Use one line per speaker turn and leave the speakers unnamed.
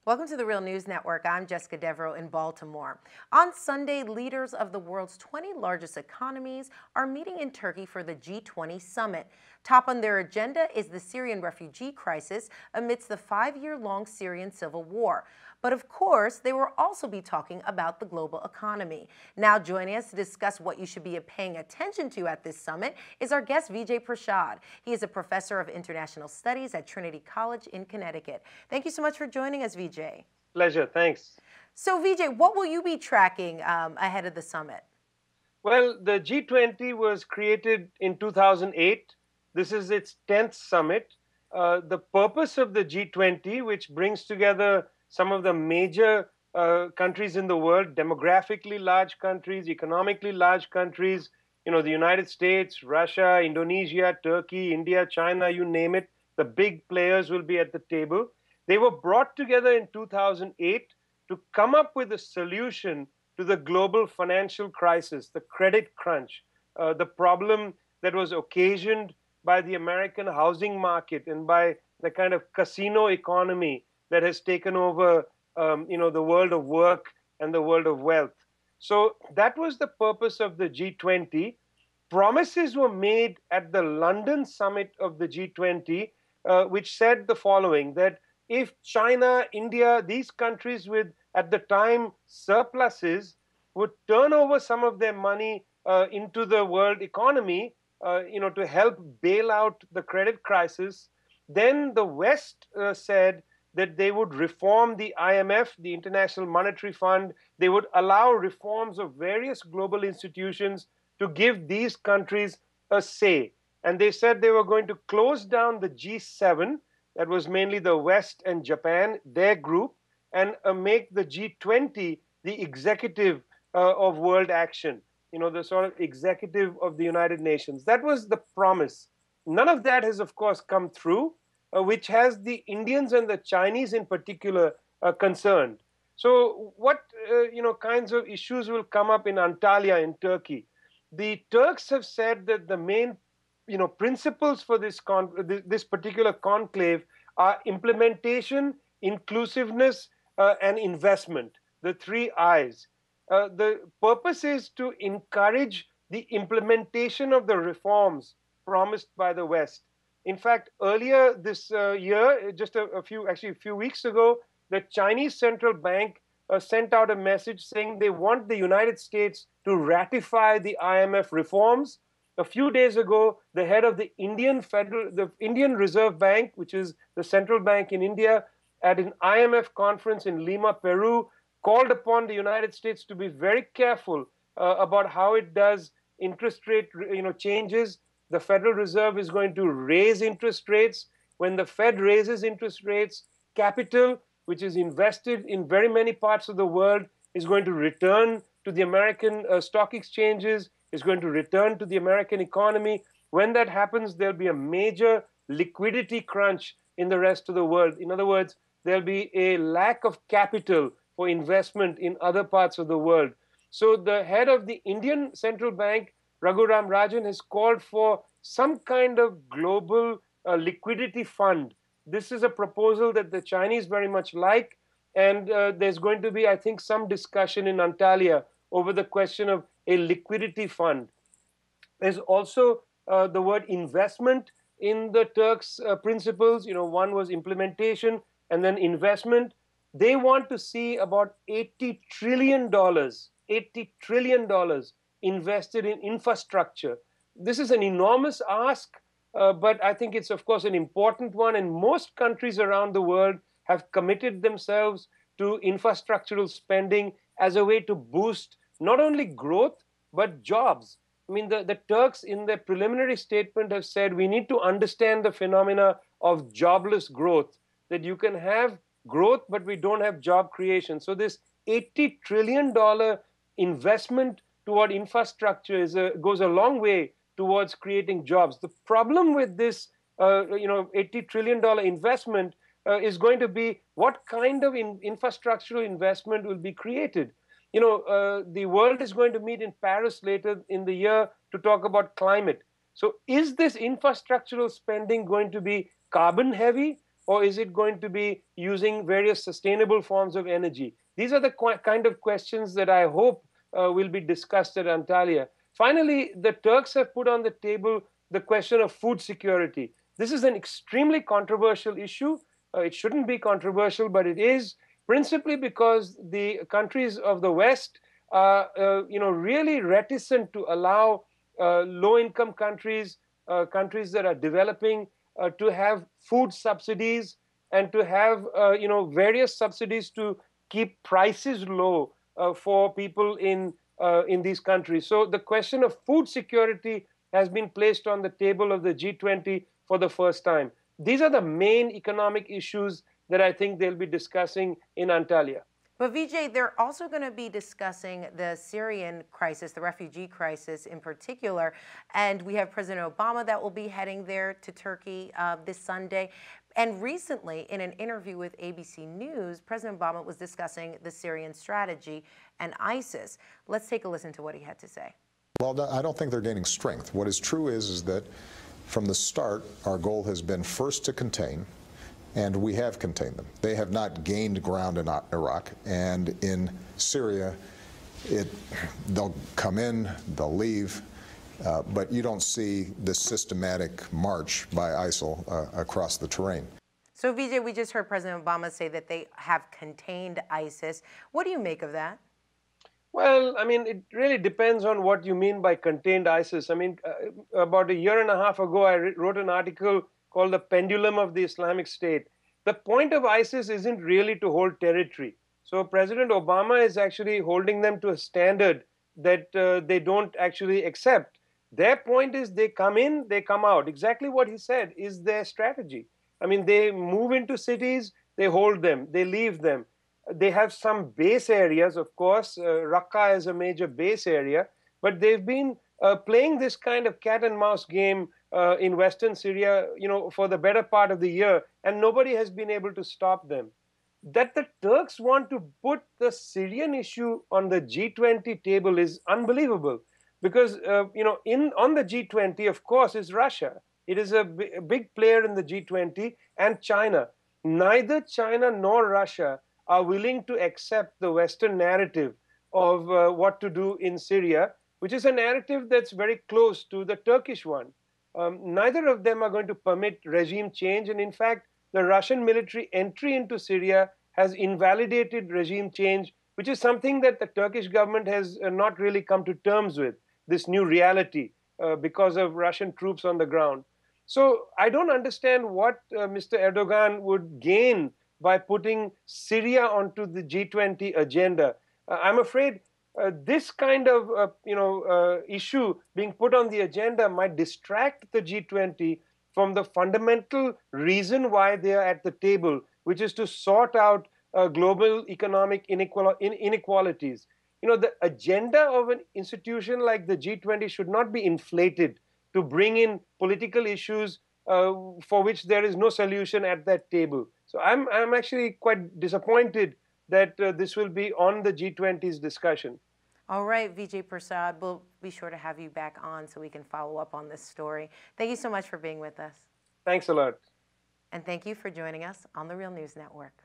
Welcome to the Real News Network. I'm Jessica Devereaux in Baltimore. On Sunday, leaders of the world's 20 largest economies are meeting in Turkey for the G-20 summit. Top on their agenda is the Syrian refugee crisis amidst the 5-year-long Syrian civil war. But of course, they will also be talking about the global economy. Now joining us to discuss what you should be paying attention to at this summit is our guest, Vijay Prashad. He is a professor of international studies at Trinity College in Connecticut. Thank you so much for joining us, Vijay.
Pleasure, thanks.
So Vijay, what will you be tracking ahead of the summit?
Well, the G20 was created in 2008. This is its 10th summit. The purpose of the G20, which brings together some of the major countries in the world, demographically large countries, economically large countries, the United States, Russia, Indonesia, Turkey, India, China, you name it, the big players will be at the table. They were brought together in 2008 to come up with a solution to the global financial crisis, the credit crunch, the problem that was occasioned by the American housing market and by the kind of casino economy that has taken over, the world of work and the world of wealth. So that was the purpose of the G20. Promises were made at the London summit of the G20, which said the following, that if China, India, these countries with, at the time, surpluses would turn over some of their money into the world economy, to help bail out the credit crisis, then the West said that they would reform the IMF, the International Monetary Fund. They would allow reforms of various global institutions to give these countries a say. And they said they were going to close down the G7, that was mainly the West and Japan, their group, and make the G20 the executive of world action, the sort of executive of the United Nations. That was the promise. None of that has, of course, come through, which has the Indians and the Chinese in particular concerned. So what kinds of issues will come up in Antalya in Turkey? The Turks have said that the main principles for this particular conclave are implementation, inclusiveness, and investment, the 3 I's. The purpose is to encourage the implementation of the reforms promised by the West. In fact, earlier this year, just a few weeks ago, the Chinese central bank sent out a message saying they want the United States to ratify the IMF reforms. A few days ago, the head of the Indian Reserve Bank, which is the central bank in India, at an IMF conference in Lima, Peru, called upon the United States to be very careful about how it does interest rate changes. The Federal Reserve is going to raise interest rates. When the Fed raises interest rates, capital, which is invested in very many parts of the world, is going to return to the American stock exchanges, is going to return to the American economy. When that happens, there'll be a major liquidity crunch in the rest of the world. In other words, there'll be a lack of capital for investment in other parts of the world. So the head of the Indian Central Bank, Raghuram Rajan, has called for some kind of global liquidity fund. This is a proposal that the Chinese very much like, and there's going to be, I think, some discussion in Antalya over the question of a liquidity fund. There's also the word investment in the Turks' principles. One was implementation and then investment. They want to see about $80 trillion invested in infrastructure. This is an enormous ask, but I think it's, of course, an important one. And most countries around the world have committed themselves to infrastructural spending as a way to boost not only growth, but jobs. I mean, the Turks in their preliminary statement have said we need to understand the phenomena of jobless growth, that you can have growth, but we don't have job creation. So this $80 trillion investment toward infrastructure goes a long way towards creating jobs. The problem with this $80 trillion investment is going to be what kind of infrastructural investment will be created. The world is going to meet in Paris later in the year to talk about climate. So is this infrastructural spending going to be carbon heavy, or is it going to be using various sustainable forms of energy? These are the kind of questions that I hope will be discussed at Antalya. Finally, the Turks have put on the table the question of food security. This is an extremely controversial issue. It shouldn't be controversial, but it is, principally because the countries of the West are really reticent to allow low-income countries, countries that are developing, to have food subsidies and to have various subsidies to keep prices low for people in these countries. So the question of food security has been placed on the table of the G20 for the first time. These are the main economic issues that I think they'll be discussing in Antalya.
But Vijay, they're also going to be discussing the Syrian crisis, the refugee crisis in particular. And we have President Obama that will be heading there to Turkey this Sunday. And recently, in an interview with ABC News, President Obama was discussing the Syrian strategy and ISIS. Let's take a listen to what he had to say.
Well, I don't think they're gaining strength. What is true is that from the start, our goal has been first to contain, and we have contained them. They have not gained ground in Iraq, and in Syria, they'll come in, they'll leave, but you don't see this systematic march by ISIL across the terrain.
So, Vijay, we just heard President Obama say that they have contained ISIS. What do you make of that?
Well, I mean, it really depends on what you mean by contained ISIS. I mean, about a year and a half ago, I wrote an article called The Pendulum of the Islamic State. The point of ISIS isn't really to hold territory. So President Obama is actually holding them to a standard that they don't actually accept. Their point is they come in, they come out. Exactly what he said is their strategy. I mean, they move into cities, they hold them, they leave them. They have some base areas, of course. Raqqa is a major base area, but they've been playing this kind of cat and mouse game in Western Syria, for the better part of the year, and nobody has been able to stop them. That the Turks want to put the Syrian issue on the G20 table is unbelievable, because on the G20, of course, is Russia. It is a big player in the G20, and China. Neither China nor Russia are willing to accept the Western narrative of what to do in Syria, which is a narrative that's very close to the Turkish one. Neither of them are going to permit regime change, and in fact, the Russian military entry into Syria has invalidated regime change, which is something that the Turkish government has not really come to terms with, this new reality because of Russian troops on the ground. So I don't understand what Mr. Erdogan would gain by putting Syria onto the G20 agenda. I'm afraid this kind of issue being put on the agenda might distract the G20 from the fundamental reason why they are at the table, which is to sort out global economic inequalities. The agenda of an institution like the G20 should not be inflated to bring in political issues for which there is no solution at that table. So I'm actually quite disappointed that this will be on the G20's discussion.
All right, Vijay Prashad, we'll be sure to have you back on so we can follow up on this story. Thank you so much for being with us.
Thanks a lot.
And thank you for joining us on the Real News Network.